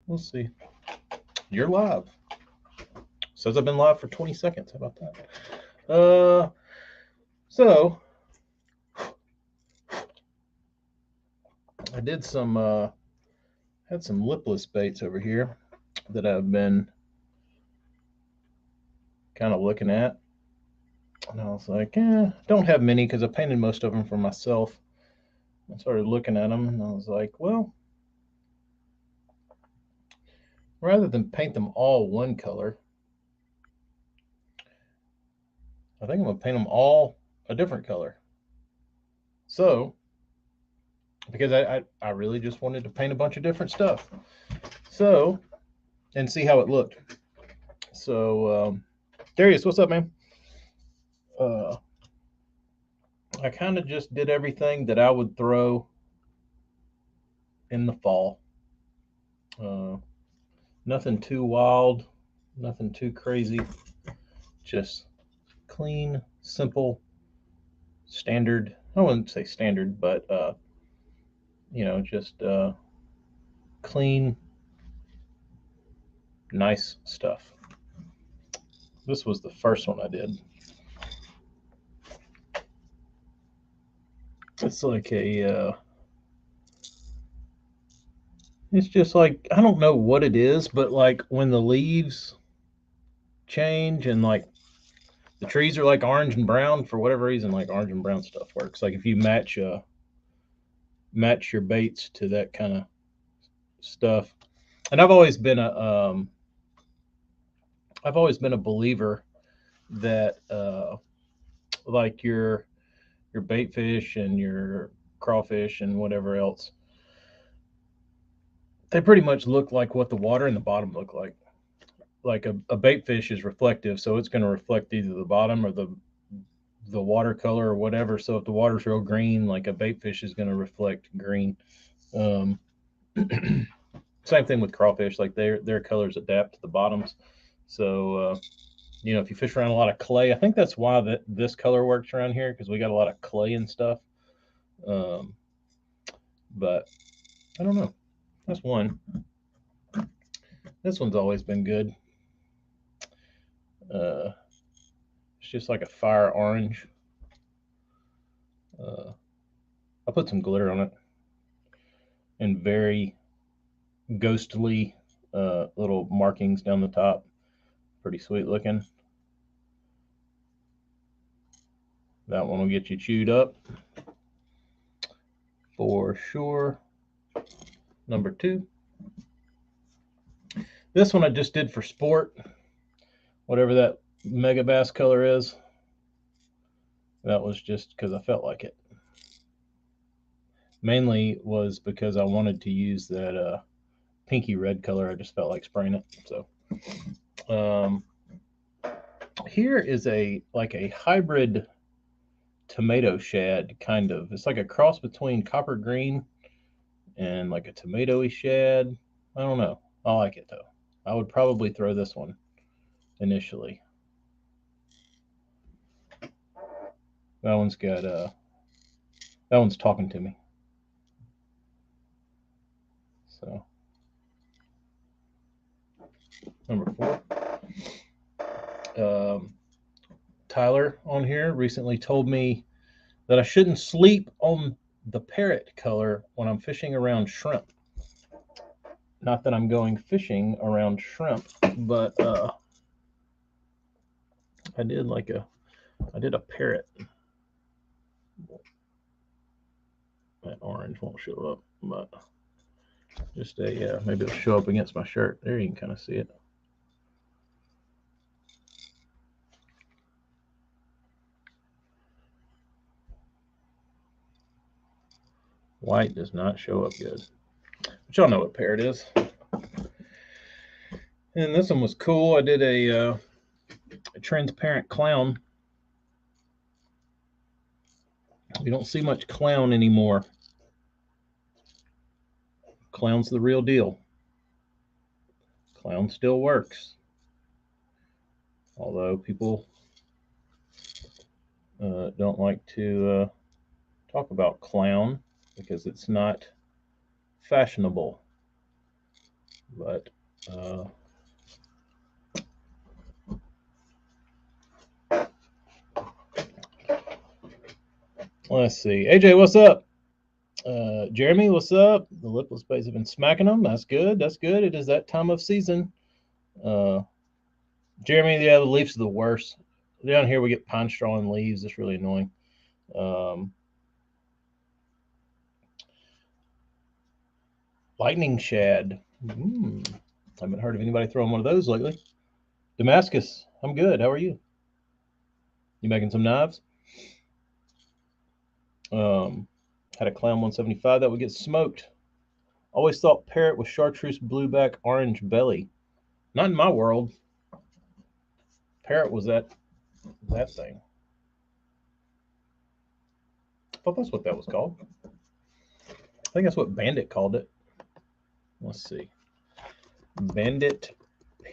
We'll see. You're live. Says I've been live for 20 seconds. How about that? So I did some had some lipless baits over here that I've been kind of looking at, and I was like, don't have many because I painted most of them for myself. I started looking at them, and I was like, well, rather than paint them all one color, I think I'm gonna paint them all a different color. So, because I really just wanted to paint a bunch of different stuff. So, and see how it looked. So, Darius, what's up, man? Uh, I kind of just did everything that I would throw in the fall. Uh, Nothing too wild, nothing too crazy. Just clean, simple, standard. I wouldn't say standard, but just clean, nice stuff. This was the first one I did. It's like it's just like, I don't know what it is, but like when the leaves change and like the trees are like orange and brown for whatever reason, like orange and brown stuff works. Like if you match your baits to that kind of stuff. And I've always been a believer that like your bait fish and your crawfish and whatever else, they pretty much look like what the water in the bottom look like. Like a bait fish is reflective, so it's going to reflect either the bottom or the watercolor or whatever. So if the water's real green, like a bait fish is going to reflect green. Um, Same thing with crawfish, like their colors adapt to the bottoms. So if you fish around a lot of clay, I think that's why this color works around here, because we got a lot of clay and stuff. Um, but I don't know. That's one. This one's always been good. It's just like a fire orange. I put some glitter on it and very ghostly little markings down the top. Pretty sweet looking. That one will get you chewed up for sure. Number 2. This one I just did for sport. Whatever that mega bass color is. That was just because I felt like it. Mainly was because I wanted to use that pinky red color. I just felt like spraying it. So here is a hybrid tomato shad, kind of. It's like a cross between copper green and like a tomatoey shad. I don't know. I like it though. I would probably throw this one initially. That one's got that one's talking to me. So number 4. Tyler on here recently told me that I shouldn't sleep on the parrot color when I'm fishing around shrimp. Not that I'm going fishing around shrimp, but I did a parrot. That orange won't show up, but just maybe it'll show up against my shirt. There you can kind of see it. White does not show up good. But y'all know what parrot is. And this one was cool. I did a transparent clown. We don't see much clown anymore. Clown's the real deal. Clown still works. Although people don't like to talk about clown because it's not fashionable. But let's see. AJ, what's up? Jeremy, what's up? The Lipless baits have been smacking them. That's good. That's good. It is that time of season. Jeremy, yeah, the leaves are the worst. Down here we get pine straw and leaves. It's really annoying. Lightning shad. Haven't heard of anybody throwing one of those lately. Damascus, I'm good. How are you? You making some knives? Had a clown 175 that would get smoked. Always thought parrot with chartreuse blueback orange belly. Not in my world. Parrot was that thing. I thought that's what that was called. I think that's what Bandit called it. Let's see. Bandit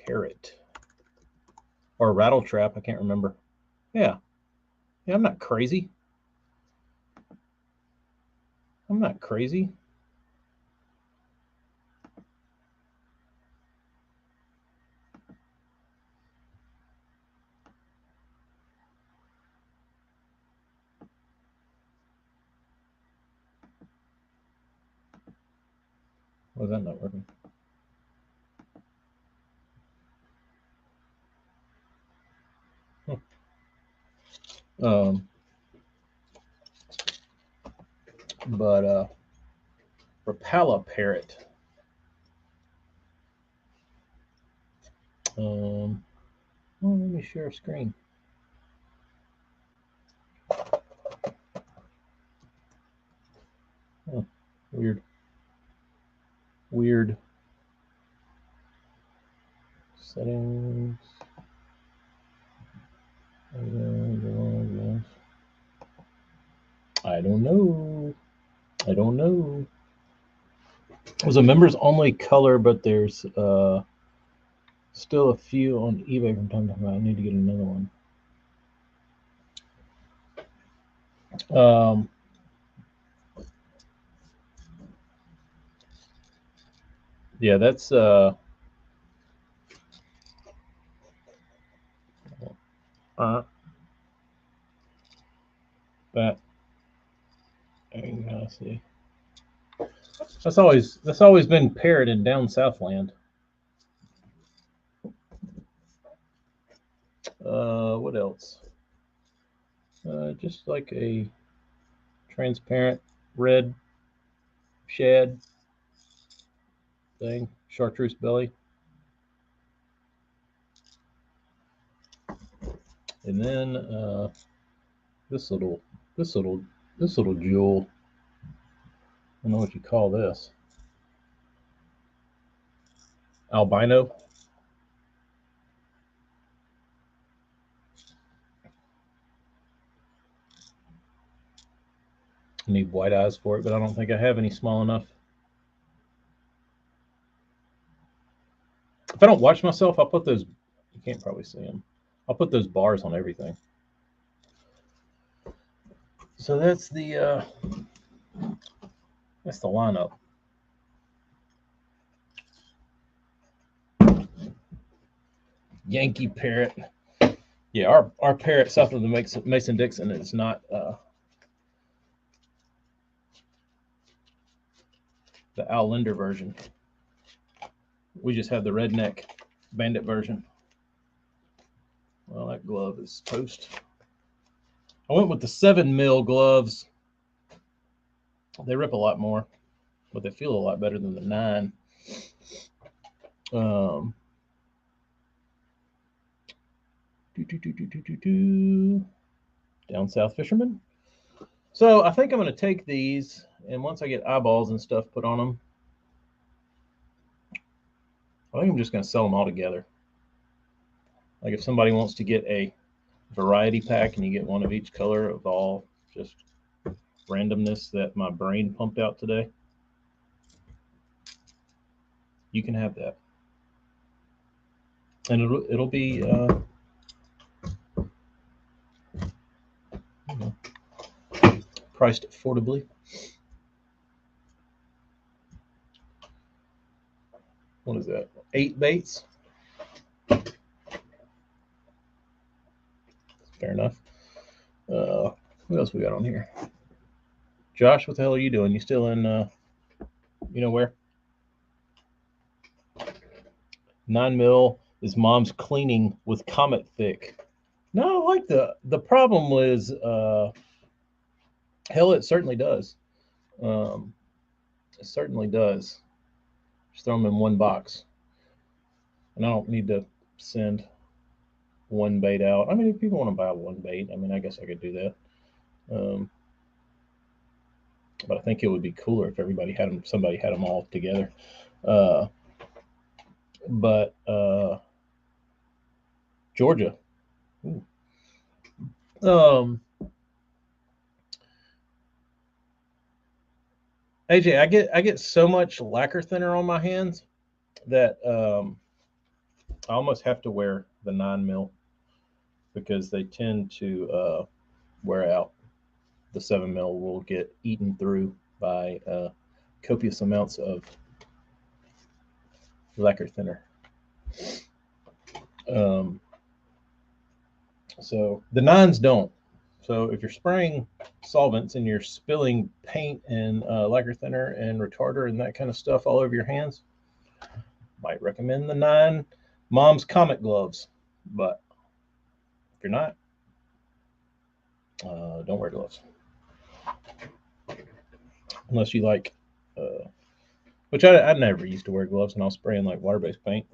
parrot. Or rattle trap, I can't remember. Yeah. Yeah, I'm not crazy. I'm not crazy. Was that not working? But Rapala parrot. Well, let me share a screen. Oh, weird. Weird. Settings. I don't know. I don't know. It was a members only color, but there's still a few on eBay from time to time. I need to get another one. Yeah, that's that. Let's see. That's always been parrot in down Southland. What else? Just like a transparent red shad thing, chartreuse belly, and then this little jewel. I don't know what you call this. Albino. I need white eyes for it, but I don't think I have any small enough. If I don't watch myself, I'll put those. You can't probably see them. I'll put those bars on everything. So that's the lineup. Yankee parrot. Yeah, our parrot south of the Mason-Dixon is not the Al Linder version. We just have the redneck bandit version. Well, that glove is toast. I went with the 7mm gloves. They rip a lot more, but they feel a lot better than the 9. Down south fisherman. So I think I'm going to take these, and once I get eyeballs and stuff put on them, I think I'm just going to sell them all together. Like if somebody wants to get a variety pack and you get one of each color of all just randomness that my brain pumped out today, you can have that. And it'll be priced affordably. what is that? 8 baits. Fair enough. What else we got on here? Josh, what the hell are you doing? You still in, you know where? 9 mil is mom's cleaning with Comet Thick. No, I like the problem was, hell, it certainly does. It certainly does. Just throw them in one box. And I don't need to send one bait out. I mean, if people want to buy one bait, I mean, I guess I could do that. But I think it would be cooler if everybody had them. Somebody had them all together. But Georgia. Ooh. AJ, I get so much lacquer thinner on my hands that I almost have to wear the 9 mil because they tend to wear out. The 7 mil will get eaten through by copious amounts of lacquer thinner. So the 9s don't. So if you're spraying solvents and you're spilling paint and lacquer thinner and retarder and that kind of stuff all over your hands, might recommend the 9 Mom's Comet gloves. But if you're not, don't wear gloves. Unless you like, which I never used to wear gloves, and I was spraying like water-based paint.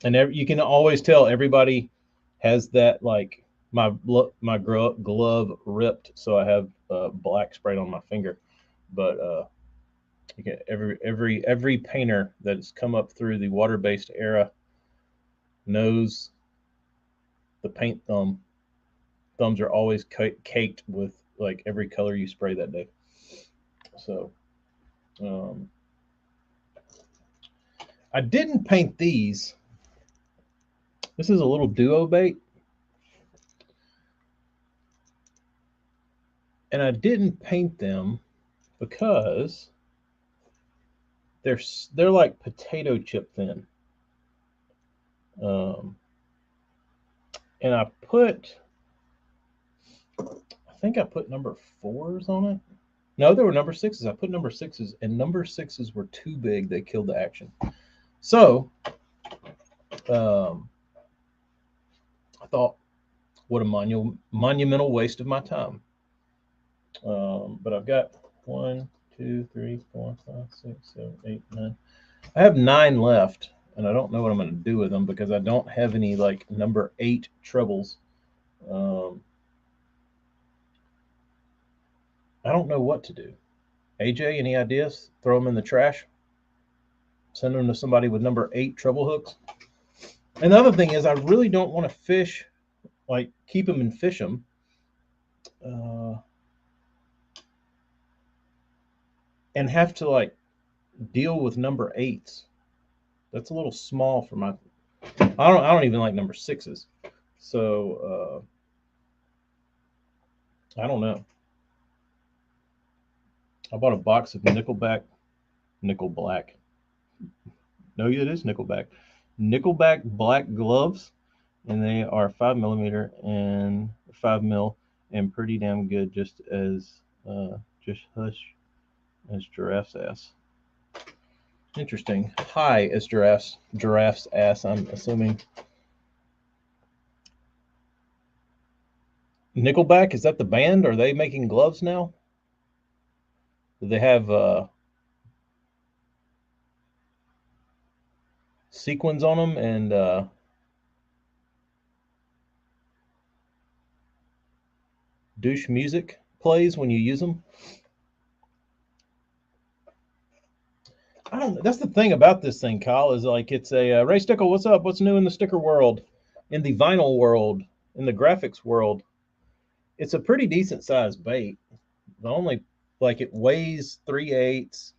And you can always tell everybody has that, like, my glove ripped, so I have black sprayed on my finger. But you get every painter that's come up through the water-based era knows the paint thumb. Thumbs are always caked with like every color you spray that day. So I didn't paint these. This is a little duo bait. And I didn't paint them because they're like potato chip thin. And I think I put number 4s on it. No, there were number 6s. I put number 6s, and number 6s were too big. They killed the action. So I thought, what a monumental waste of my time. But I've got 1, 2, 3, 4, 5, 6, 7, 8, 9. I have 9 left, and I don't know what I'm going to do with them because I don't have any like number 8 trebles. I don't know what to do. AJ, any ideas? Throw them in the trash? Send them to somebody with number 8 treble hooks? And the other thing is, I really don't want to fish, like keep them and fish them. And have to like deal with number 8s. That's a little small for my. I don't even like number 6s. So I don't know. I bought a box of Nickelback. No, it is Nickelback black gloves, and they are 5mm and 5 mil, and pretty damn good. Just hush as giraffe's ass. Interesting. High as giraffe's ass, I'm assuming. Nickelback, is that the band? Are they making gloves now? Do they have sequins on them and douche music plays when you use them? I don't know. That's the thing about this thing, Kyle, is like it's a Ray Stickle. What's up? What's new in the sticker world, in the vinyl world, in the graphics world? It's a pretty decent sized bait. The only, like, it weighs 3/8.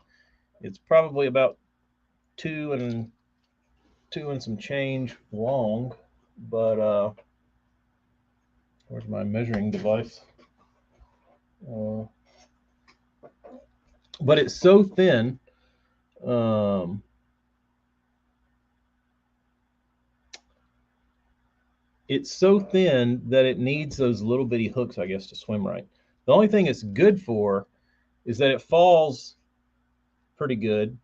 It's probably about 2 and some change long, but where's my measuring device? But it's so thin. it's so thin that it needs those little bitty hooks, I guess, to swim right. The only thing it's good for is that it falls pretty good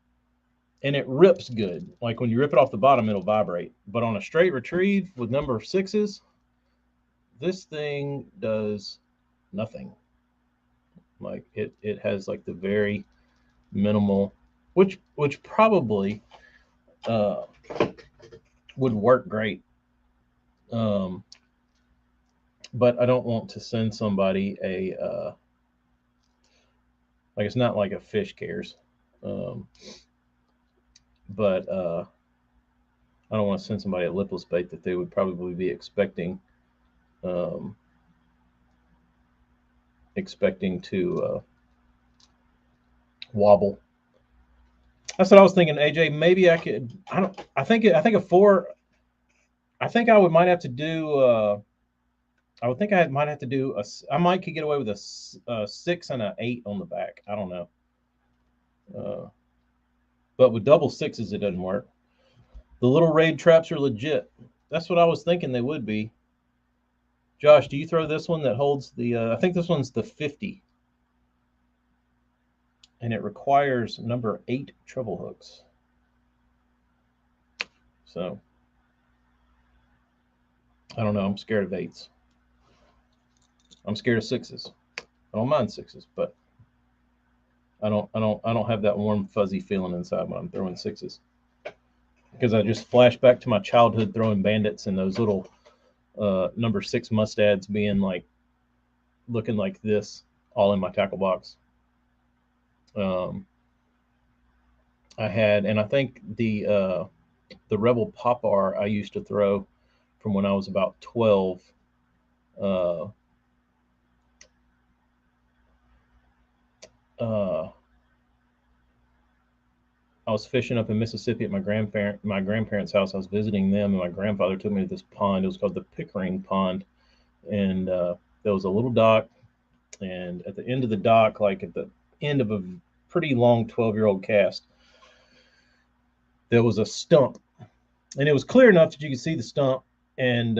and it rips good. Like when you rip it off the bottom, it'll vibrate. But on a straight retrieve with number 6s, this thing does nothing. Like it has like the very minimal, which probably uh, would work great. But I don't want to send somebody a like, it's not like a fish cares, but I don't want to send somebody a lipless bait that they would probably be um, expecting to wobble. That's what I was thinking, AJ. Maybe I could. I don't. I think a 4. I think I might have to do. I would think I might have to do a. I might could get away with a 6 and an 8 on the back. I don't know. But with double 6s, it doesn't work. The little raid traps are legit. That's what I was thinking they would be. Josh, do you throw this one that holds the? I think this one's the 50, and it requires number 8 treble hooks. So I don't know. I'm scared of 8s. I'm scared of 6s. I don't mind 6s, but I don't have that warm fuzzy feeling inside when I'm throwing 6s, because I just flash back to my childhood throwing bandits and those little number 6 mustads being like looking like this all in my tackle box. I had, and I think the Rebel Popar I used to throw from when I was about 12. I was fishing up in Mississippi at my grandparents' house. I was visiting them, and my grandfather took me to this pond. It was called the Pickering Pond, and there was a little dock, and at the end of the dock, like at the end of a pretty long 12-year-old cast, there was a stump, and it was clear enough that you could see the stump, and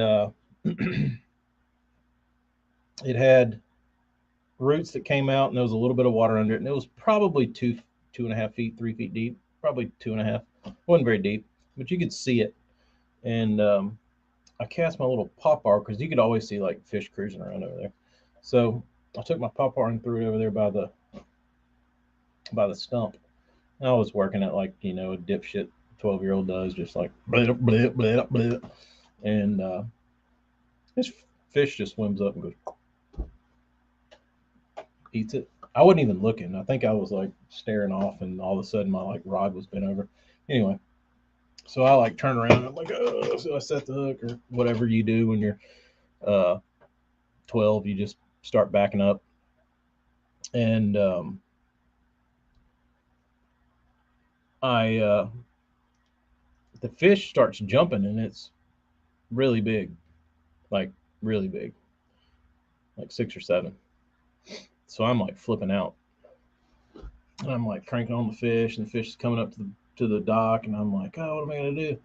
it had roots that came out, and there was a little bit of water under it, and it was probably 2.5 feet, 3 feet deep, probably 2.5. It wasn't very deep, but you could see it. And I cast my little popper, because you could always see like fish cruising around over there. So I took my popper and threw it over there by the stump. And I was working at like, a dipshit 12-year-old does, just like bleh, bleh, bleh, bleh. And this fish just swims up and goes, eats it. I wasn't even looking. I think I was like staring off, and all of a sudden my like rod was bent over. Anyway, so I like turn around and I'm like, oh, so I set the hook, or whatever you do when you're 12, you just start backing up. And the fish starts jumping, and it's really big, like really big, like 6 or 7. So I'm like flipping out. And I'm like cranking on the fish, and the fish is coming up to the dock, and I'm like, oh, what am I gonna do?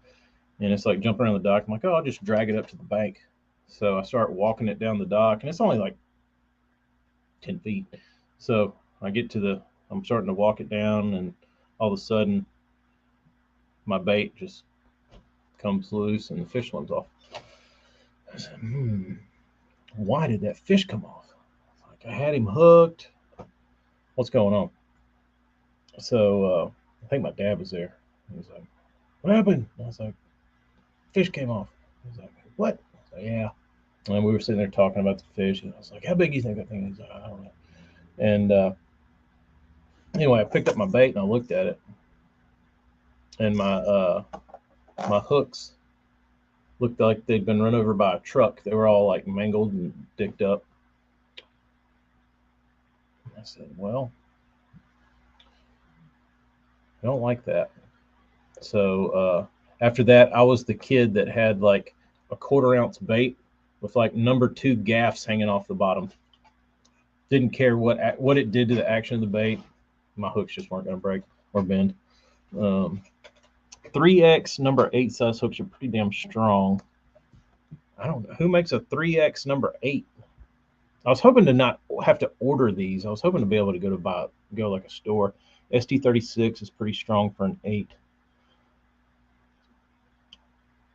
And it's like jumping around the dock. I'm like, oh, I'll just drag it up to the bank. So I start walking it down the dock, and it's only like 10 feet. So I get I'm starting to walk it down, and all of a sudden my bait just comes loose and the fish swims off. I said, why did that fish come off? Like, I had him hooked. What's going on? So I think my dad was there. He was like, what happened? I was like, fish came off. He was like, what? I was like, yeah. And we were sitting there talking about the fish, and I was like, how big do you think that thing is? I don't know. And anyway, I picked up my bait and I looked at it, and my hooks looked like they'd been run over by a truck. They were all like mangled and dicked up. I said, well, I don't like that. So after that, I was the kid that had like a 1/4 ounce bait with like number 2 gaffs hanging off the bottom. Didn't care what it did to the action of the bait. My hooks just weren't going to break or bend. 3X number 8 size hooks are pretty damn strong. I don't know who makes a 3X number 8. I was hoping to not have to order these. I was hoping to be able to go like a store. ST36 is pretty strong for an 8.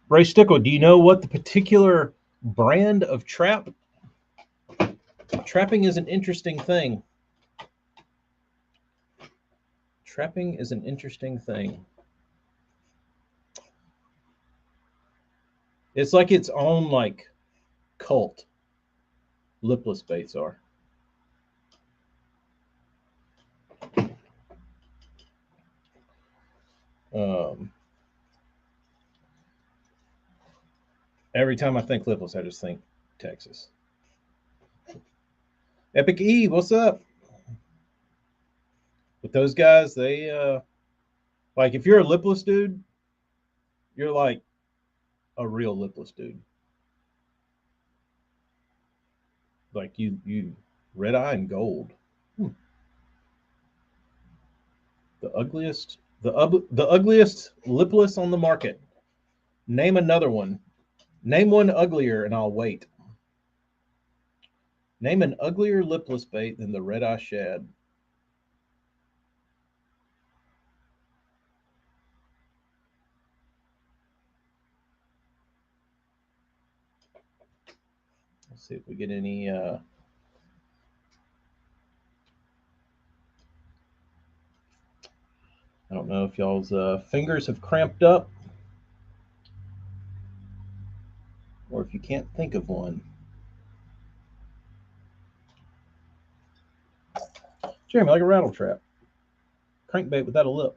Ray Stickle, do you know what the particular brand of trap? Trapping is an interesting thing. Trapping is an interesting thing. It's like its own like cult. Lipless baits are. Every time I think Lipless, I just think Texas. Epic E, what's up? But those guys, they like if you're a lipless dude, you're like a real lipless dude. Like you red eye and gold. The ugliest lipless on the market. Name another one. Name one uglier and I'll wait. Name an uglier lipless bait than the red eye shad. Let's see if we get any I don't know if y'all's fingers have cramped up or if you can't think of one. Jeremy, like a rattle trap. Crankbait without a lip.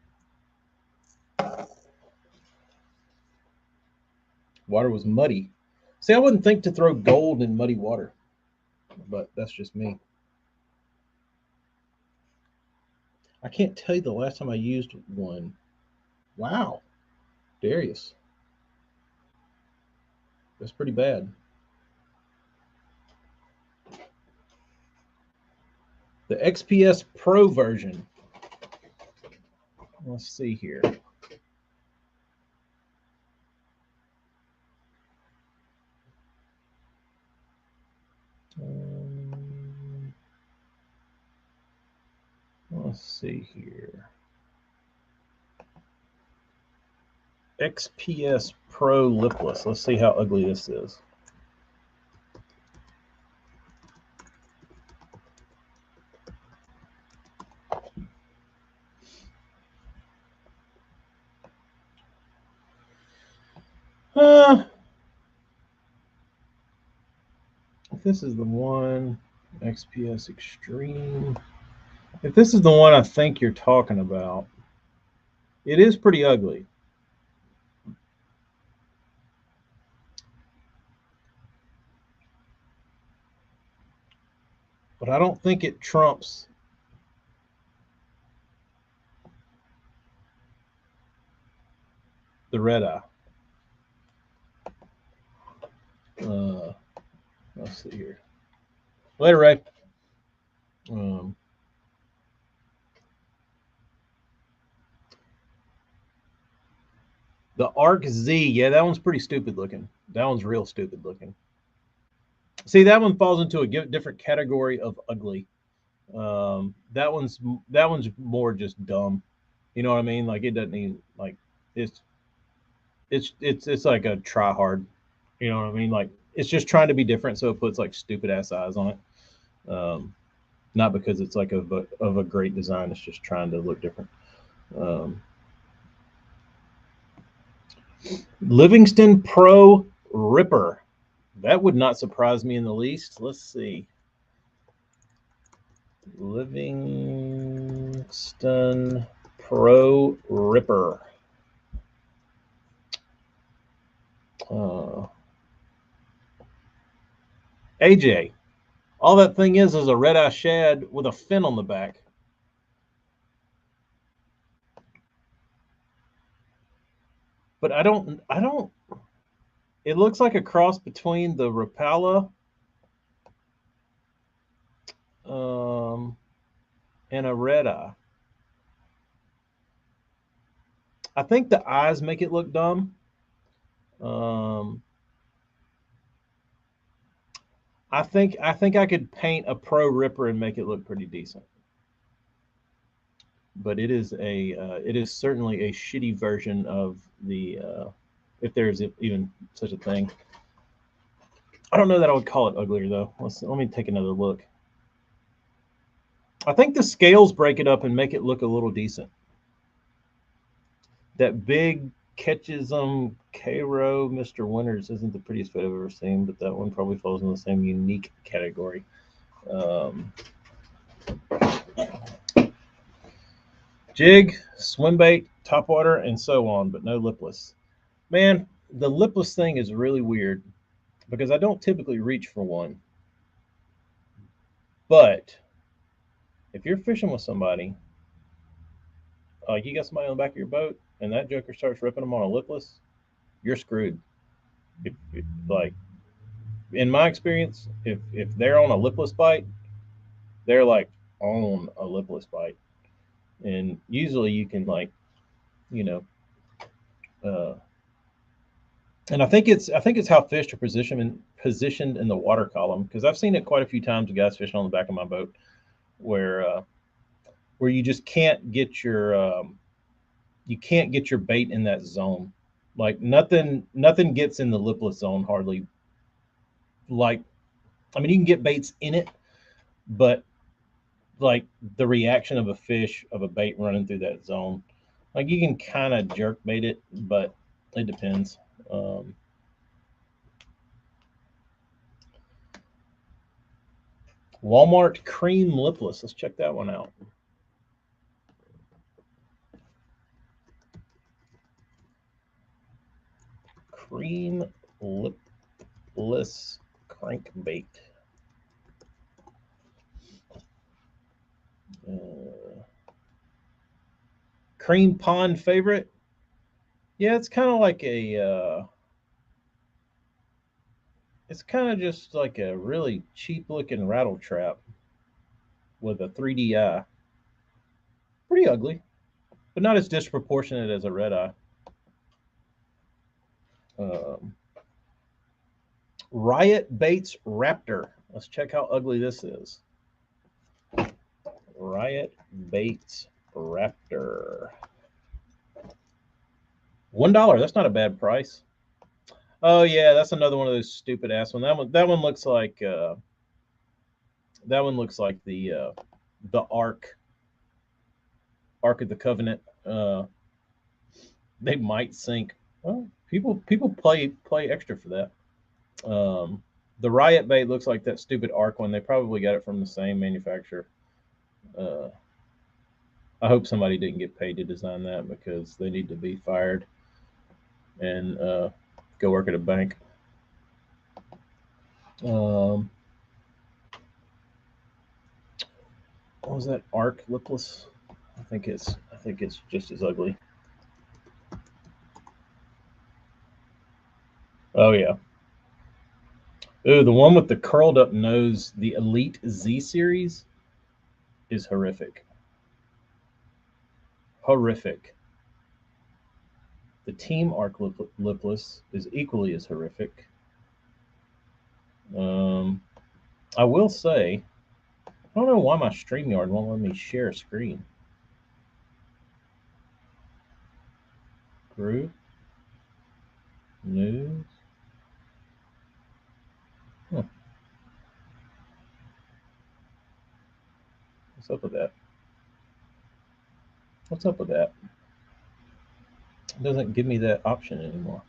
Water was muddy. See, I wouldn't think to throw gold in muddy water, but that's just me. I can't tell you the last time I used one. Wow. Darius. That's pretty bad. The XPS Pro version. Let's see here. Let's see here. XPS Pro Lipless. Let's see how ugly this is. If this is the one, XPS Extreme. If this is the one I think you're talking about, it is pretty ugly. But I don't think it trumps the red eye. Let's see here. Later, Ray. The Arc Z, yeah, that one's pretty stupid looking. That one's real stupid looking. See, that one falls into a different category of ugly. That one's more just dumb. You know what I mean? Like it doesn't even like it's like a try hard. You know what I mean? Like it's just trying to be different, so it puts like stupid ass eyes on it. Not because it's like of a great design. It's just trying to look different. Livingston Pro Ripper. That would not surprise me in the least. Let's see. Livingston Pro Ripper. AJ, all that thing is a red eye shad with a fin on the back. But I don't. It looks like a cross between the Rapala and a red eye. I think the eyes make it look dumb. I think I could paint a pro ripper and make it look pretty decent. But it is certainly a shitty version of the if there's even such a thing. I don't know that I would call it uglier though. Let me take another look. I think the scales break it up and make it look a little decent. That big Ketchism Cairo Mr. Winters isn't the prettiest fit I've ever seen, but that one probably falls in the same unique category. Jig, swim bait, topwater, and so on, but no lipless. Man, the lipless thing is really weird because I don't typically reach for one. But if you're fishing with somebody, you got somebody on the back of your boat, and that joker starts ripping them on a lipless, you're screwed. Like, in my experience, if they're on a lipless bite, they're like on a lipless bite, and usually you can you know, and I think it's how fish are positioned in the water column, because I've seen it quite a few times. Guys fishing on the back of my boat where you just can't get your bait in that zone. Like nothing gets in the lipless zone hardly. Like, I mean, you can get baits in it, but like the reaction of a fish, of a bait running through that zone, like you can kind of jerk bait it, but it depends. Walmart cream lipless. Let's check that one out. Cream lipless crankbait. Cream pond favorite. Yeah, it's kind of like it's kind of just like a really cheap looking rattle trap with a 3D eye. Pretty ugly, but not as disproportionate as a red eye. Riot Baits Raptor. Let's check how ugly this is. Riot Baits Raptor. $1. That's not a bad price. Oh yeah, that's another one of those stupid ass one. That one looks like the Ark of the Covenant. They might sink. Well, people play extra for that. The Riot Bait looks like that stupid Ark one. They probably got it from the same manufacturer. I hope somebody didn't get paid to design that, because they need to be fired and go work at a bank. What was that Ark lipless? I think it's just as ugly. Oh yeah. Ooh, the one with the curled up nose, the Elite Z series, is horrific. Horrific. The Team Arc lipless is equally as horrific. I will say, I don't know why my StreamYard won't let me share a screen. Group news. Huh. What's up with that? What's up with that? It doesn't give me that option anymore.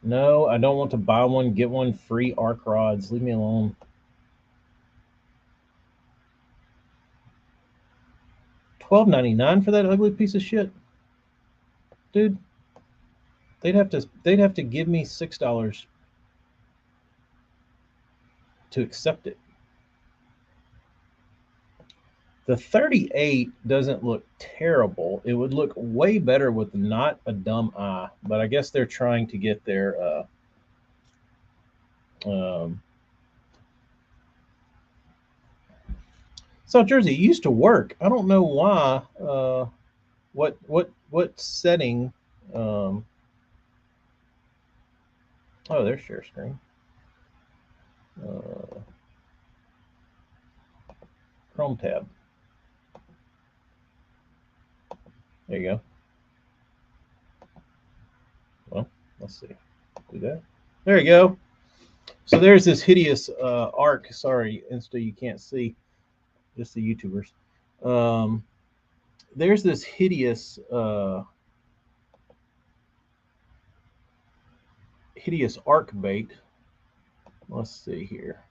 No, I don't want to buy one, get one free arc rods. Leave me alone. $12.99 for that ugly piece of shit, dude. They'd have to give me $6 to accept it. The 38 doesn't look terrible. It would look way better with not a dumb eye, but I guess they're trying to get their South Jersey. It used to work. I don't know why what setting? Oh, there's share screen. Chrome tab. There you go. Well, let's see. Do that. There you go. So there's this hideous arc. Sorry, Insta, you can't see. Just the YouTubers. There's this hideous hideous arc bait. Let's see here.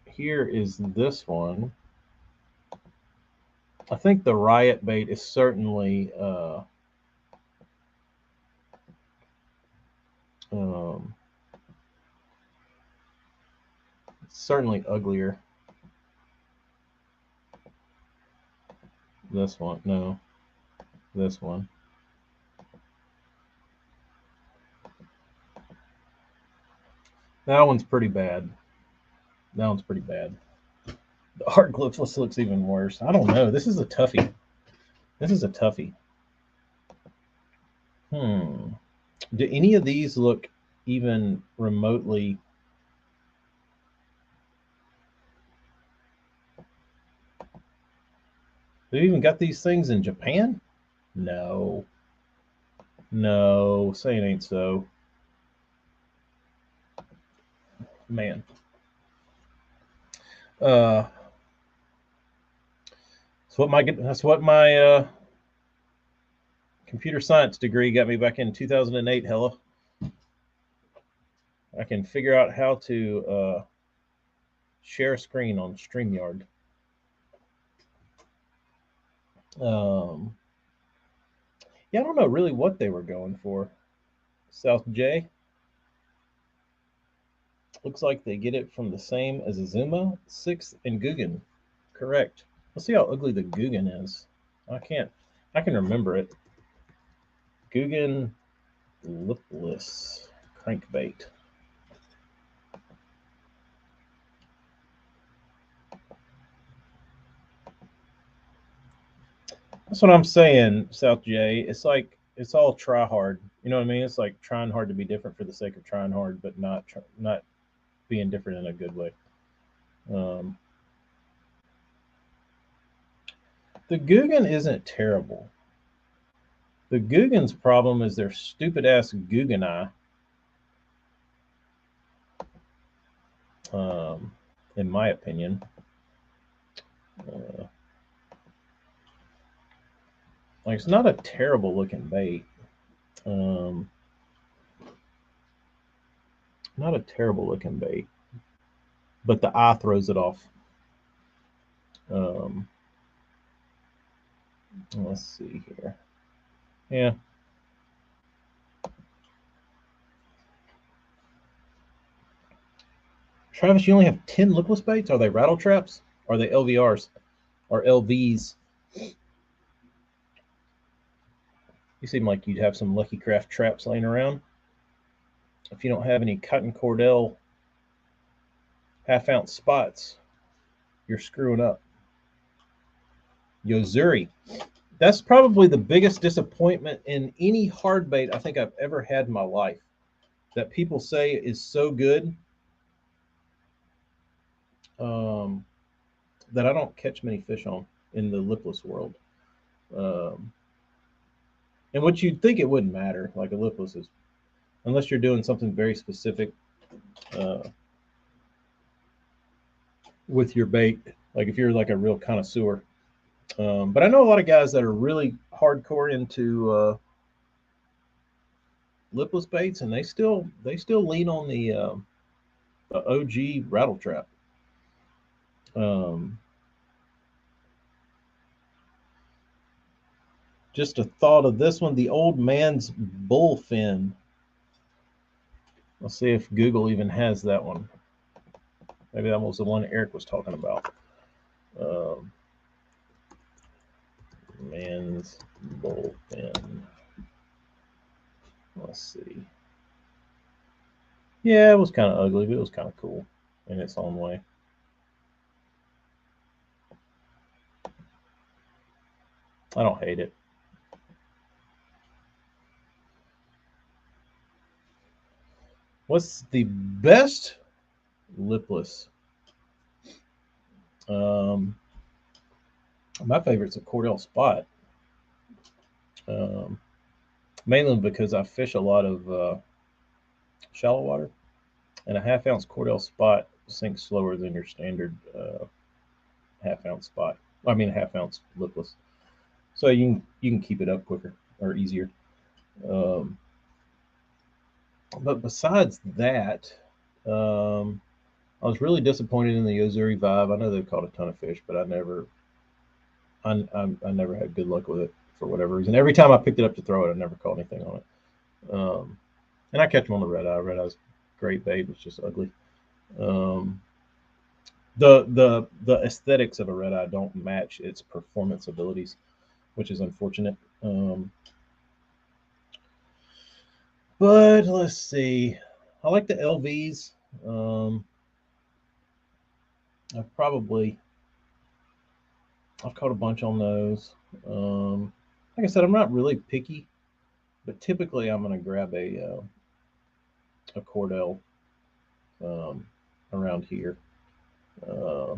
Here is this one. I think the riot bait is certainly certainly uglier. This one, no, this one. That one's pretty bad. That one's pretty bad. The art Lipless looks even worse. I don't know. This is a toughie. This is a toughie. Do any of these look even remotely? They even got these things in Japan? No. No, say it ain't so. Man. That's what my computer science degree got me back in 2008. Hella, I can figure out how to share a screen on StreamYard. Yeah, I don't know really what they were going for. South J. Looks like they get it from the same as Azuma, 6th, and Guggen. Correct. Let's see how ugly the Guggen is. I can remember it. Guggen Lipless crankbait. That's what I'm saying, South J. It's like it's all try hard. You know what I mean? It's like trying hard to be different for the sake of trying hard, but not being different in a good way. The Guggen isn't terrible. The Guggen's problem is their stupid ass Guggen eye. In my opinion. Like it's not a terrible looking bait. Not a terrible looking bait, but the eye throws it off. Let's see here. Yeah. Travis, you only have 10 lipless baits? Are they rattle traps? Are they LVRs? Or LVs? You seem like you'd have some Lucky Craft traps laying around. If you don't have any Cotton Cordell half-ounce spots, you're screwing up. Yozuri. That's probably the biggest disappointment in any hard bait I think I've ever had in my life. That people say is so good that I don't catch many fish on in the lipless world. And what you'd think it wouldn't matter, like a lipless is, unless you're doing something very specific with your bait, like if you're like a real connoisseur. But I know a lot of guys that are really hardcore into lipless baits, and they still lean on the OG rattle trap. Just a thought of this one, the old man's bullfin. Let's see if Google even has that one. Maybe that was the one Eric was talking about. Man's bullfin. Let's see. Yeah, it was kind of ugly, but it was kind of cool in its own way. I don't hate it. What's the best lipless? My favorite's a Cordell Spot. Um, Mainly because I fish a lot of shallow water, and a half-ounce Cordell Spot sinks slower than your standard half-ounce spot. I mean, half-ounce lipless. So you can keep it up quicker or easier. Um, but besides that, I was really disappointed in the Ozuri Vibe. I know they've caught a ton of fish, but I never had good luck with it for whatever reason. Every time I picked it up to throw it, I never caught anything on it. And I catch them on the red eye. Red eye's great bait. It's just ugly. Um, the aesthetics of a red eye don't match its performance abilities, which is unfortunate. But let's see. I like the LVs. Um, I've probably I've caught a bunch on those. Like I said, I'm not really picky, but typically I'm going to grab a Cordell um, around here. Uh,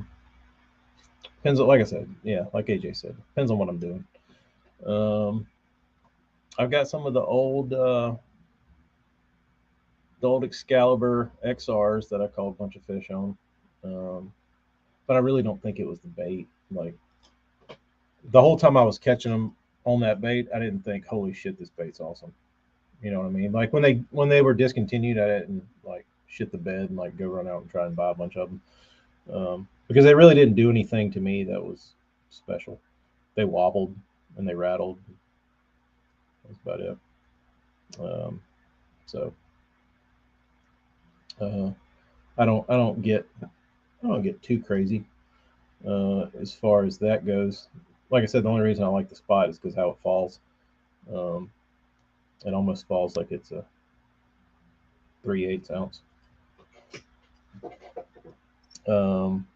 Depends on, like I said, yeah, like AJ said, depends on what I'm doing. Um, I've got some of the old Excalibur XRs that I caught a bunch of fish on, um, but I really don't think it was the bait. Like the whole time I was catching them on that bait, I didn't think, "Holy shit, this bait's awesome." You know what I mean? Like when they were discontinued, I didn't like shit the bed and like go run out and try and buy a bunch of them because they really didn't do anything to me that was special. They wobbled and they rattled. That's about it. Um, so uh, I don't get too crazy as far as that goes. Like I said, the only reason I like the spot is because how it falls. Um, it almost falls like it's a 3/8 ounce. Um,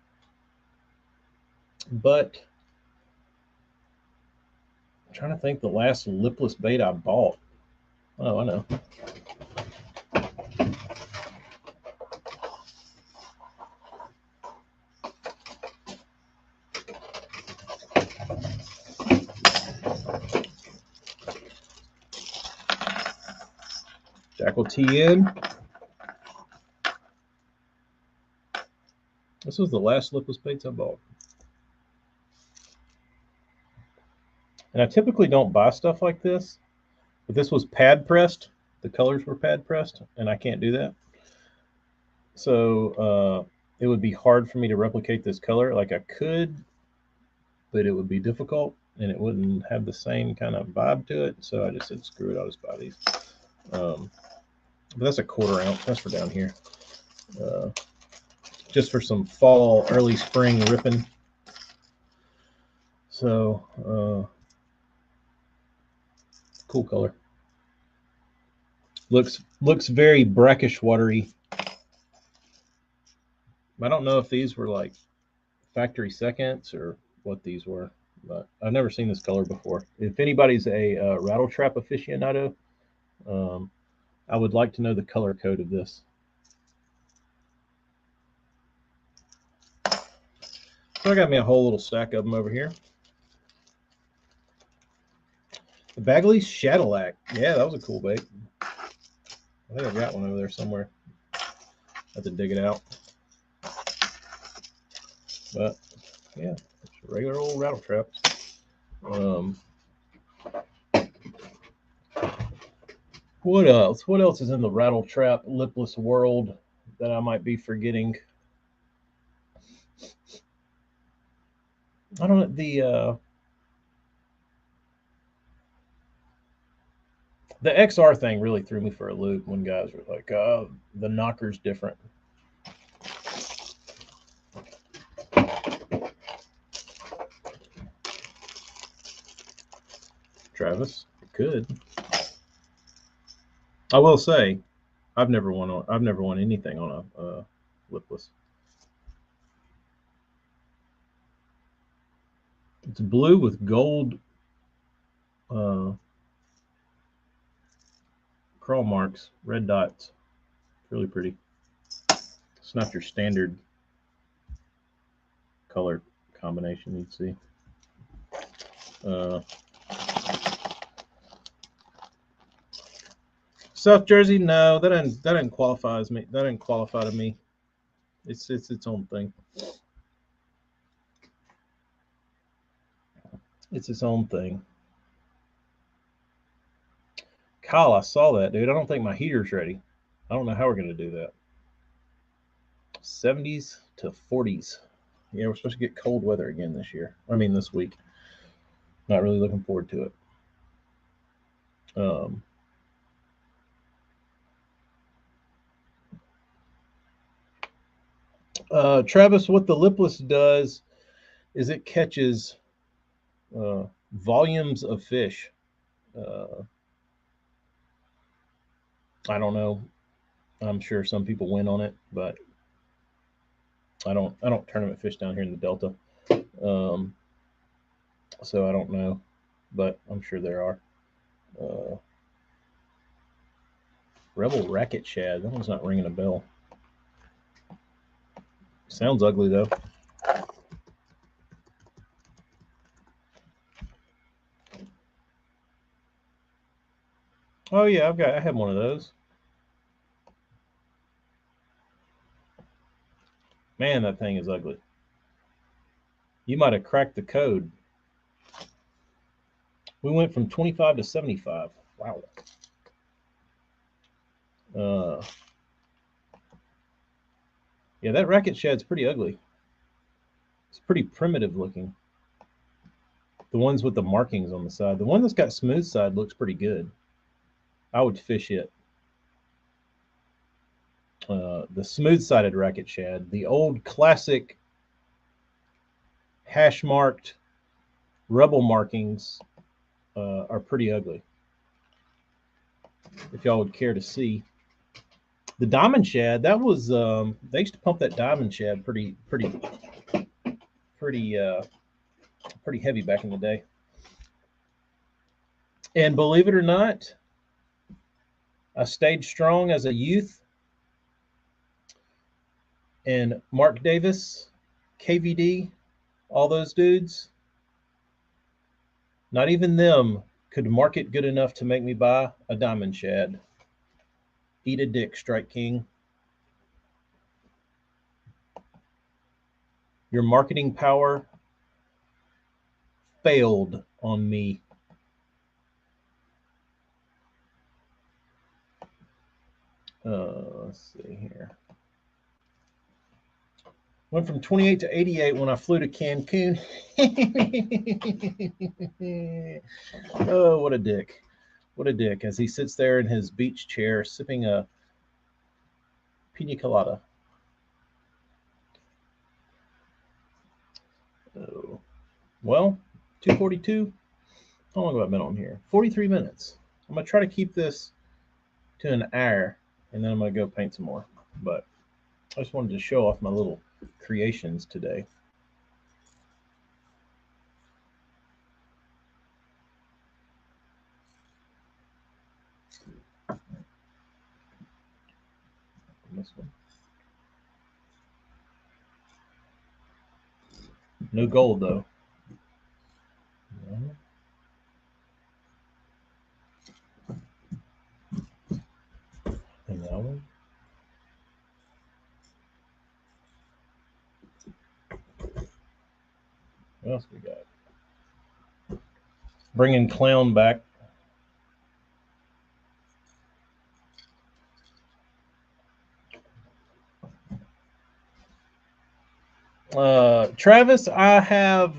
but I'm trying to think the last lipless bait I bought. Oh, I know. Jackal TN. This was the last lipless baits I bought. And I typically don't buy stuff like this, but this was pad pressed. The colors were pad pressed, and I can't do that. So it would be hard for me to replicate this color. Like I could, but it would be difficult, and it wouldn't have the same kind of vibe to it. So I just said, screw it, I'll just buy these. But that's a 1/4 ounce. That's for down here. Uh, just for some fall, early spring ripping. So cool color. Looks very brackish watery. I don't know if these were like factory seconds or what these were, but I've never seen this color before. If anybody's a rattle trap aficionado, um, I would like to know the color code of this. So I got me a whole little stack of them over here. The Bagley's Shadilac. Yeah, that was a cool bait. I think I've got one over there somewhere. I have to dig it out. But yeah, it's regular old rattle traps. What else? What else is in the rattle trap lipless world that I might be forgetting? I don't know. The XR thing really threw me for a loop when guys were like, "Oh, the knocker's different." Travis, it could. I will say, I've never won anything on a lipless. It's blue with gold crawl marks, red dots. Really pretty. It's not your standard color combination you'd see. South Jersey, no, that didn't qualify as me. That didn't qualify to me. It's its own thing. It's its own thing. Kyle, I saw that, dude. I don't think my heater's ready. I don't know how we're gonna do that. 70s to 40s. Yeah, we're supposed to get cold weather again this year. I mean, this week. Not really looking forward to it. Travis, what the Lipless does is it catches volumes of fish. I don't know. I'm sure some people win on it, but I don't tournament fish down here in the Delta. So I don't know, but I'm sure there are. Rebel Racket Shad. That one's not ringing a bell. Sounds ugly though. Oh yeah, I have one of those. Man, that thing is ugly. You might have cracked the code. We went from 25 to 75. Wow. Yeah, that Racket Shad's pretty ugly. It's pretty primitive looking. The ones with the markings on the side. The one that's got smooth side looks pretty good. I would fish it. The smooth-sided Racket Shad. The old classic hash marked rebel markings are pretty ugly. If y'all would care to see. The Diamond Shad, that was they used to pump that Diamond Shad pretty heavy back in the day. And believe it or not, I stayed strong as a youth. And Mark Davis, KVD, all those dudes, not even them could market good enough to make me buy a Diamond Shad. Eat a dick, Strike King. Your marketing power failed on me. Let's see here. Went from 28 to 88 when I flew to Cancun. Oh, what a dick. What a dick. As he sits there in his beach chair sipping a pina colada. Oh. Well, 2:42. How long have I been on here? 43 minutes. I'm going to try to keep this to an hour, and then I'm going to go paint some more. But I just wanted to show off my little creations today. This one. No gold, though. And that one. What else we got? Bringing Clown back. Travis, I have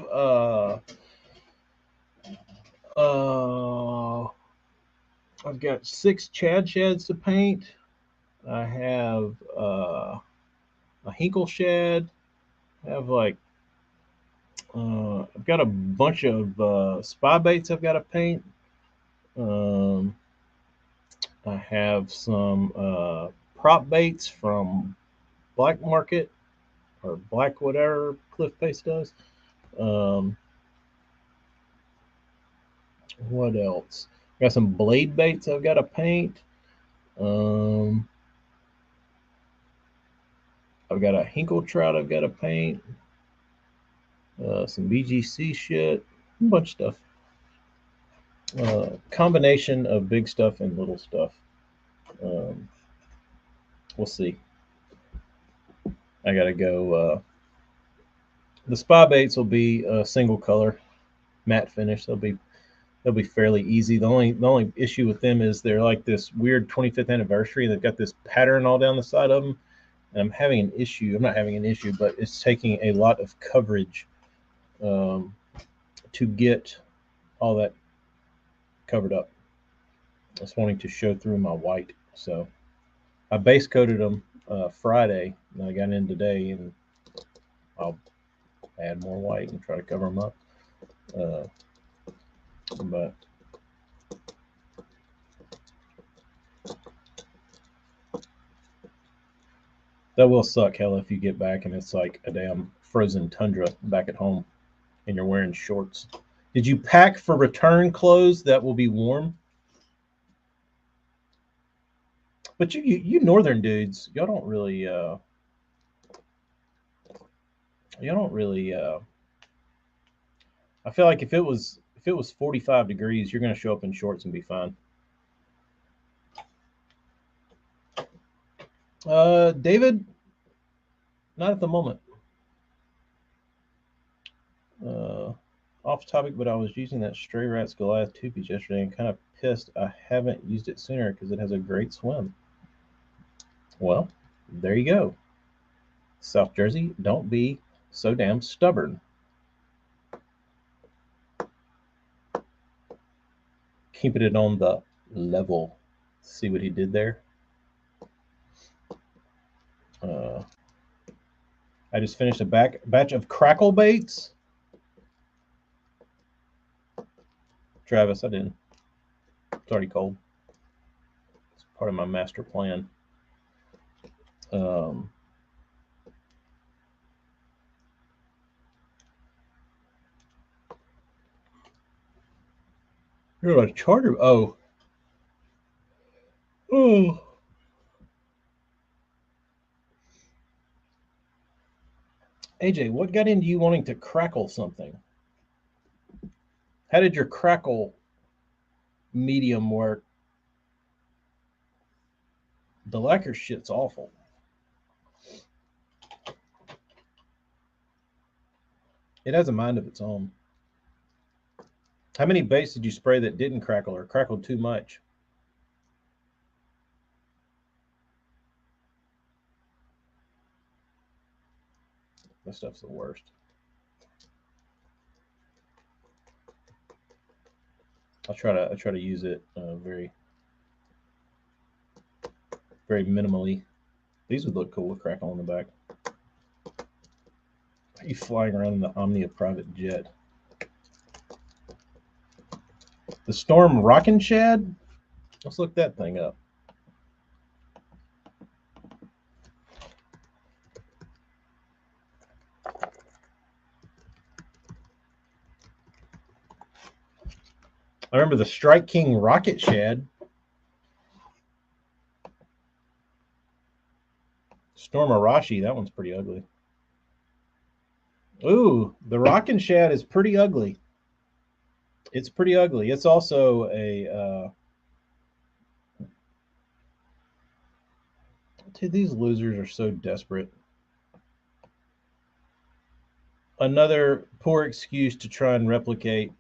I've got 6 Chad Shads to paint. I have a Hinkle Shad. I have like I've got a bunch of spy baits I've got to paint. I have some prop baits from Black Market or Black whatever Cliff Pace does. What else? Got some blade baits I've got to paint. I've got a hinkle trout I've got to paint. Some BGC shit. A bunch of stuff. Combination of big stuff and little stuff. We'll see. I gotta go. The spa baits will be a single color, matte finish. They'll be fairly easy. The only issue with them is they're like this weird 25th anniversary. They've got this pattern all down the side of them, and I'm having an issue. I'm not having an issue, but it's taking a lot of coverage to get all that covered up. It's wanting to show through my white, so I base coated them Friday, and I got in today, and I'll add more white and try to cover them up. But that will suck, hell, if you get back and it's like a damn frozen tundra back at home, and you're wearing shorts. Did you pack for return clothes that will be warm? But you northern dudes, y'all don't really I feel like if it was 45 degrees, you're gonna show up in shorts and be fine. David, not at the moment. Off topic, but I was using that Stray Rats Goliath two-piece yesterday and kind of pissed I haven't used it sooner because it has a great swim. Well, there you go. South Jersey, don't be so damn stubborn. Keeping it on the level. See what he did there? I just finished a batch of crackle baits. Travis, I didn't. It's already cold. It's part of my master plan. You're a charter. Oh. AJ, what got into you wanting to crackle something? How did your crackle medium work? The lacquer shit's awful. It has a mind of its own. How many baits did you spray that didn't crackle or crackled too much? That stuff's the worst. I try to use it very minimally. These would look cool with crackle on the back. Are you flying around in the Omnia private jet? The Storm Rockin' Shad? Let's look that thing up. I remember the Strike King Rocket Shad. Storm Arashi, that one's pretty ugly. Ooh, the Rockin' Shad is pretty ugly. It's pretty ugly. It's also a dude, these losers are so desperate. Another poor excuse to try and replicate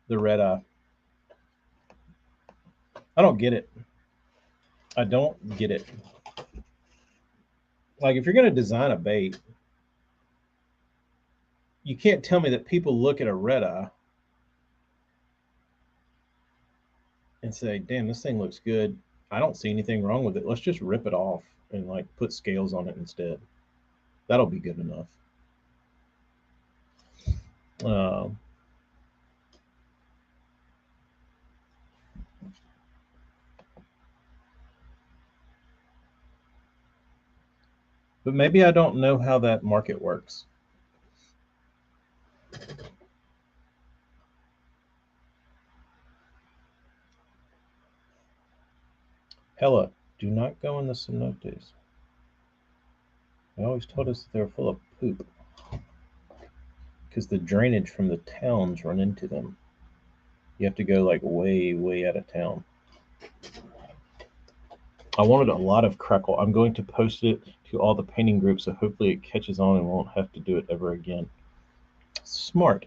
the red eye. I don't get it. I don't get it. Like, if you're going to design a bait, you can't tell me that people look at a red eye and say, damn, this thing looks good. I don't see anything wrong with it. Let's just rip it off and like put scales on it instead. That'll be good enough. But maybe I don't know how that market works. Hella, do not go in the cenotes. They always told us that they're full of poop because the drainage from the towns run into them. You have to go like way, way out of town. I wanted a lot of crackle. I'm going to post it to all the painting groups, so hopefully it catches on and won't have to do it ever again. Smart.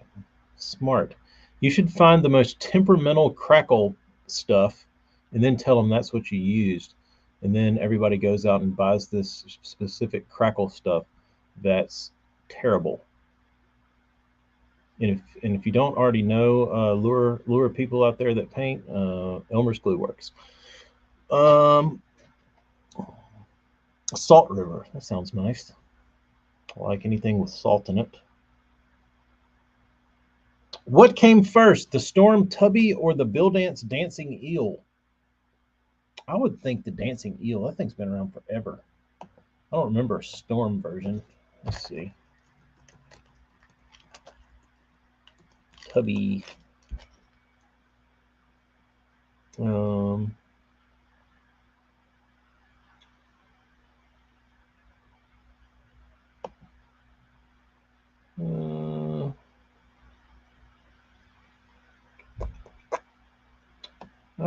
Smart. You should find the most temperamental crackle stuff and then tell them that's what you used. And then everybody goes out and buys this specific crackle stuff that's terrible. And if you don't already know, lure people out there that paint, Elmer's Glue Works. Salt River. That sounds nice. I like anything with salt in it. What came first, the Storm Tubby or the Bill Dance Dancing Eel? I would think the Dancing Eel. That thing's been around forever. I don't remember a Storm version. Let's see. Tubby. I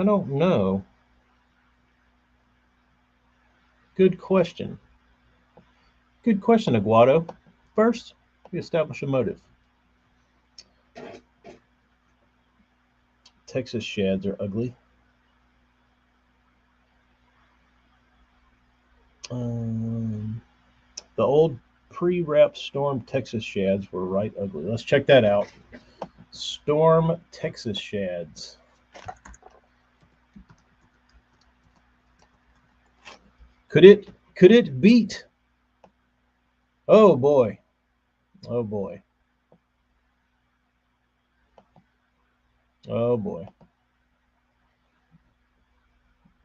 don't know. Good question. Good question, Aguado. First, we establish a motive. Texas shads are ugly. The old pre-wrap Storm Texas shads were right ugly. Let's check that out. Storm Texas shads. Could it beat? Oh boy. Oh boy. Oh boy.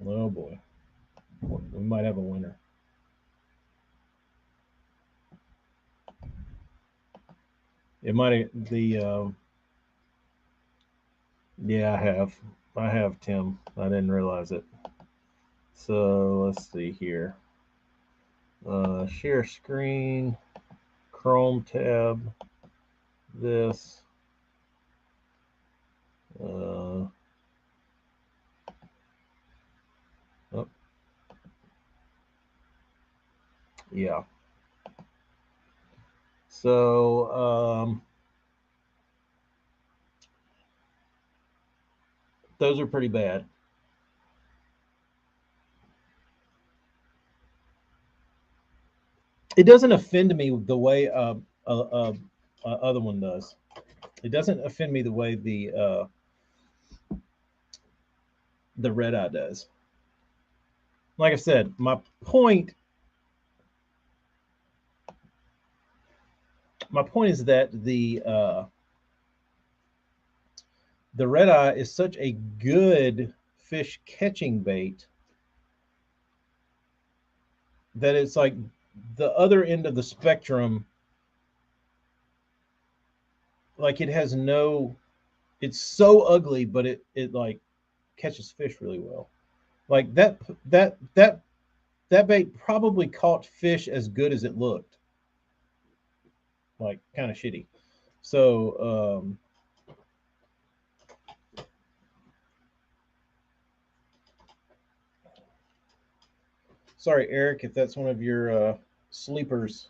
Oh boy. We might have a winner. It might the yeah, I have Tim. I didn't realize it. So let's see here. Share screen, Chrome tab, this. Oh. Yeah. So those are pretty bad. It doesn't offend me the way other one does. It doesn't offend me the way the red eye does. Like I said, my point is that the red eye is such a good fish catching bait that it's like the other end of the spectrum. Like it has no, it's so ugly, but it like catches fish really well. Like that bait probably caught fish as good as it looked. Like kind of shitty. So sorry, Eric, if that's one of your sleepers.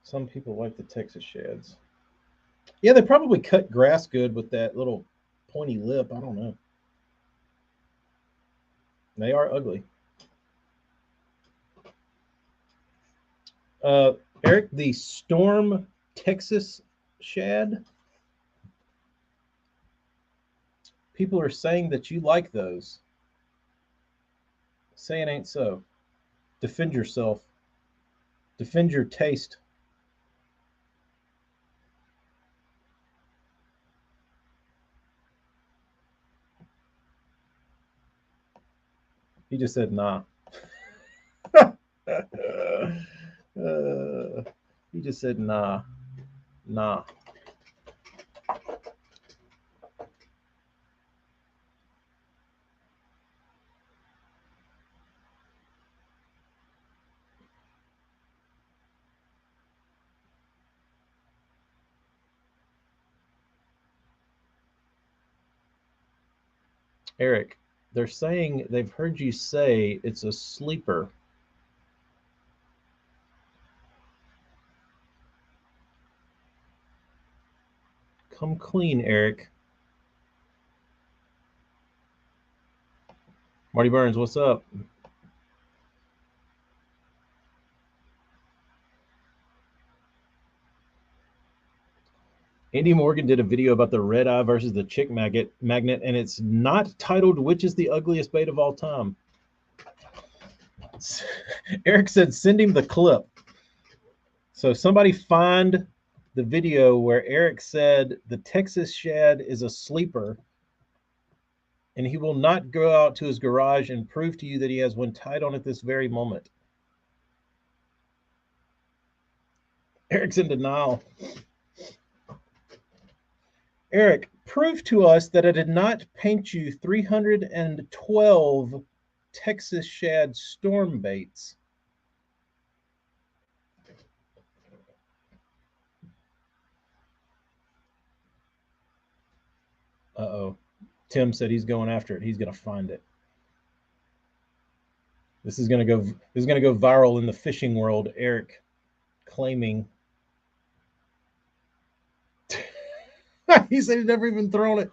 Some people like the Texas shads. Yeah, they probably cut grass good with that little pointy lip. I don't know. They are ugly. Eric, the Storm Texas shad. People are saying that you like those. Say it ain't so. Defend yourself. Defend your taste. He just said nah. He just said nah. Nah. Eric, they're saying they've heard you say it's a sleeper. Come clean, Eric. Marty Burns, what's up? Andy Morgan did a video about the red eye versus the chick magnet, and it's not titled "Which is the ugliest bait of all time." Eric said, "Send him the clip." So somebody find the video where Eric said the Texas shad is a sleeper, and he will not go out to his garage and prove to you that he has one tied on at this very moment. Eric's in denial. Eric, prove to us that I did not paint you 312 Texas shad storm baits. Uh-oh. Tim said he's going after it. He's going to find it. This is going to go viral in the fishing world. Eric claiming he said he'd never even thrown it.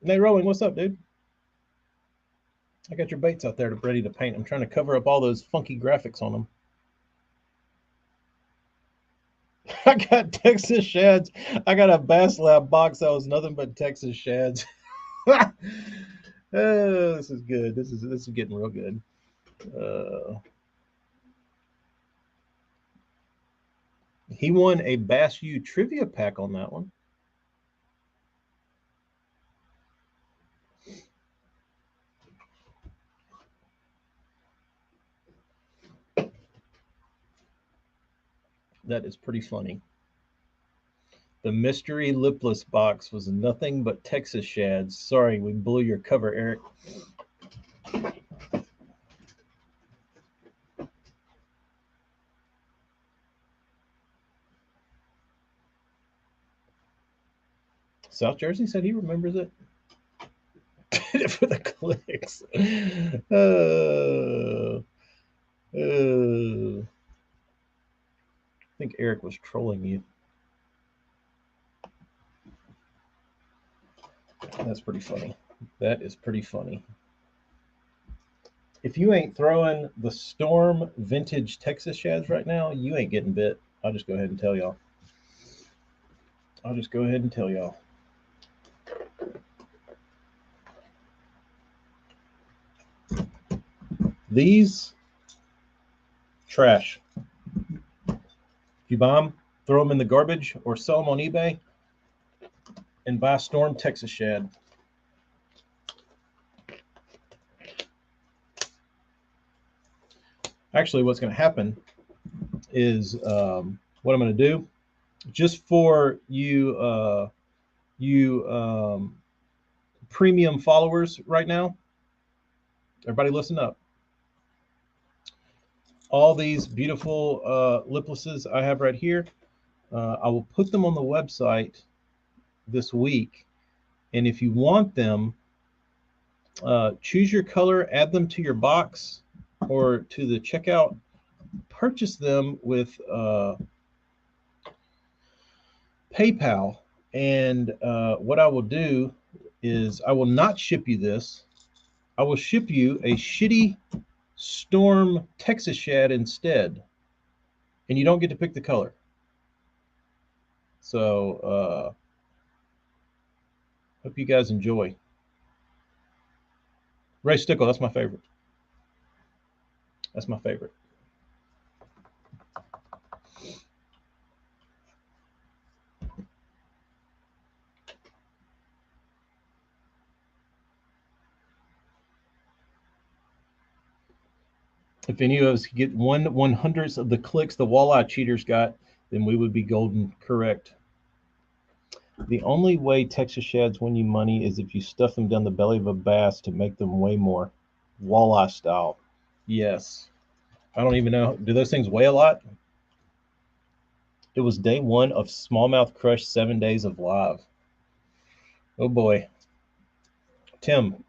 Nate Rowling, what's up, dude? I got your baits out there ready to paint. I'm trying to cover up all those funky graphics on them. I got Texas shads. I got a Bass Lab box that was nothing but Texas shads. Oh, this is good. This is getting real good. He won a Bass U trivia pack on that one. That is pretty funny. The mystery Lipless box was nothing but Texas shads. Sorry, we blew your cover, Eric. South Jersey said he remembers it. Did it for the clicks. I think Eric was trolling you. That's pretty funny. That is pretty funny. If you ain't throwing the Storm vintage Texas shads right now, you ain't getting bit. I'll just go ahead and tell y'all. These trash. If you buy them, throw them in the garbage or sell them on eBay and buy Storm Texas shad. Actually, what's going to happen is what I'm going to do, just for you premium followers right now, everybody listen up. All these beautiful Liplesses I have right here, I will put them on the website this week. And if you want them, choose your color, add them to your box or to the checkout, purchase them with PayPal. And what I will do is I will not ship you this. I will ship you a shitty Storm Texas shad instead. And you don't get to pick the color. So hope you guys enjoy. Ray Stickle, that's my favorite. That's my favorite. If any of us could get 1/100th of the clicks the walleye cheaters got, then we would be golden. Correct. The only way Texas shads win you money is if you stuff them down the belly of a bass to make them weigh more. Walleye style. Yes. I don't even know. Do those things weigh a lot? It was day 1 of Smallmouth Crush 7 days of live. Oh boy. Tim,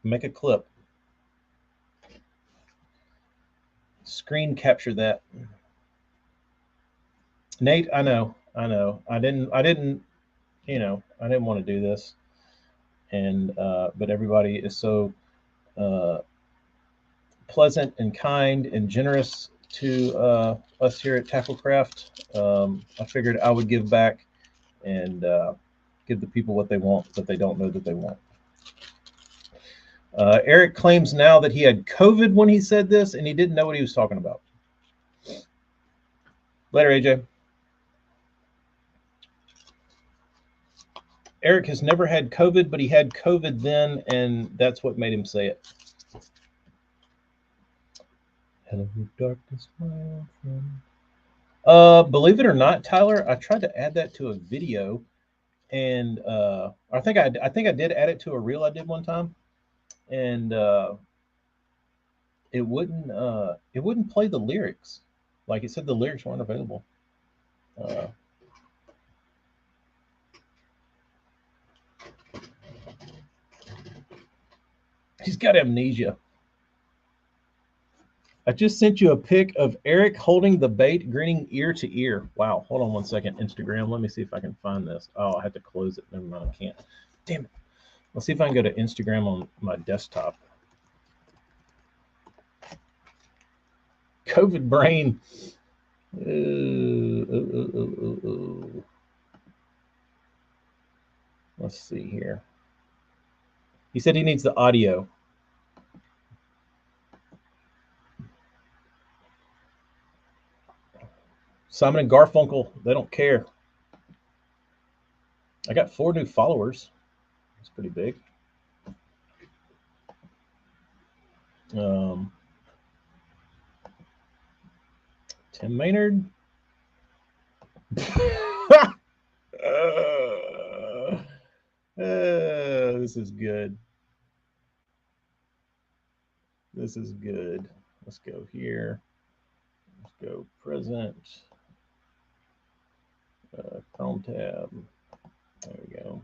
make a clip. Screen capture that. Nate, I know. I didn't, you know, I didn't want to do this. And but everybody is so pleasant and kind and generous to us here at Tacklecraft. I figured I would give back and give the people what they want, but they don't know that they want. Eric claims now that he had COVID when he said this, and he didn't know what he was talking about. Later, AJ. Eric has never had COVID, but he had COVID then, and that's what made him say it. Hello, darkness, my old friend. Believe it or not, Tyler, I tried to add that to a video, and I think I did add it to a reel I did one time, and it wouldn't play the lyrics. Like it said, the lyrics weren't available. He's got amnesia. I just sent you a pic of Eric holding the bait, grinning ear to ear. Wow. Hold on one second, Instagram. Let me see if I can find this. Oh, I have to close it. Never mind. I can't. Damn it. Let's see if I can go to Instagram on my desktop. COVID brain. Let's see here. He said he needs the audio. Simon and Garfunkel, they don't care. I got 4 new followers. That's pretty big. Tim Maynard. This is good. This is good. Let's go here. Let's go present. Chrome tab. There we go.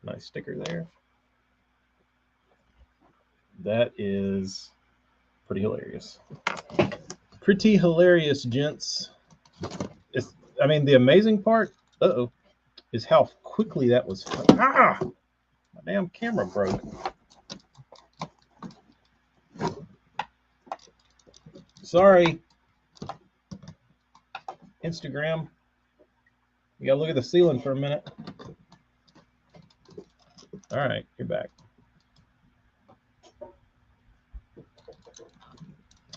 Nice sticker there. That is pretty hilarious. Pretty hilarious, gents. I mean, the amazing part, is how quickly that was. My damn camera broke. Sorry, Instagram. You gotta look at the ceiling for a minute. All right, you're back.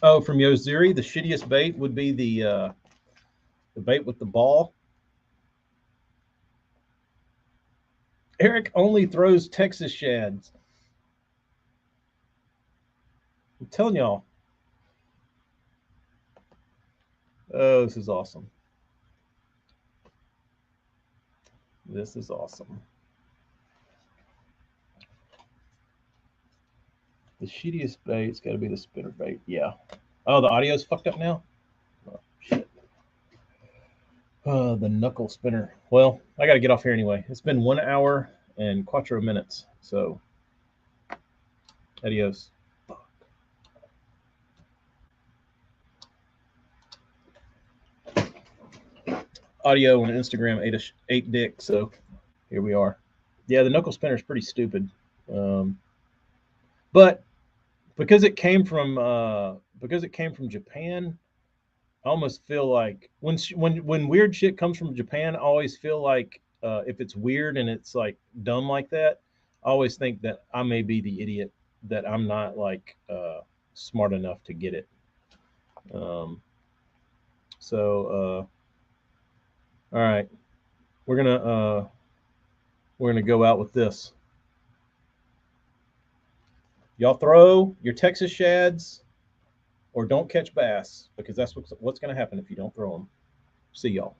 Oh, from Yozuri, the shittiest bait would be the bait with the ball. Eric only throws Texas shads. I'm telling y'all. Oh, this is awesome. This is awesome. The shittiest bait's got to be the spinner bait. Yeah. Oh, the audio's fucked up now? Oh, shit. Oh, the knuckle spinner. Well, I got to get off here anyway. It's been 1 hour and 4 minutes. So, adios. Audio and Instagram ate dick. So, here we are. Yeah, the knuckle spinner is pretty stupid. But because it came from Japan, I almost feel like when weird shit comes from Japan, I always feel like if it's weird and it's like dumb like that, I always think that I may be the idiot, that I'm not like smart enough to get it. So all right, we're gonna go out with this. Y'all throw your Texas shads or don't catch bass, because that's what's going to happen if you don't throw them. See y'all.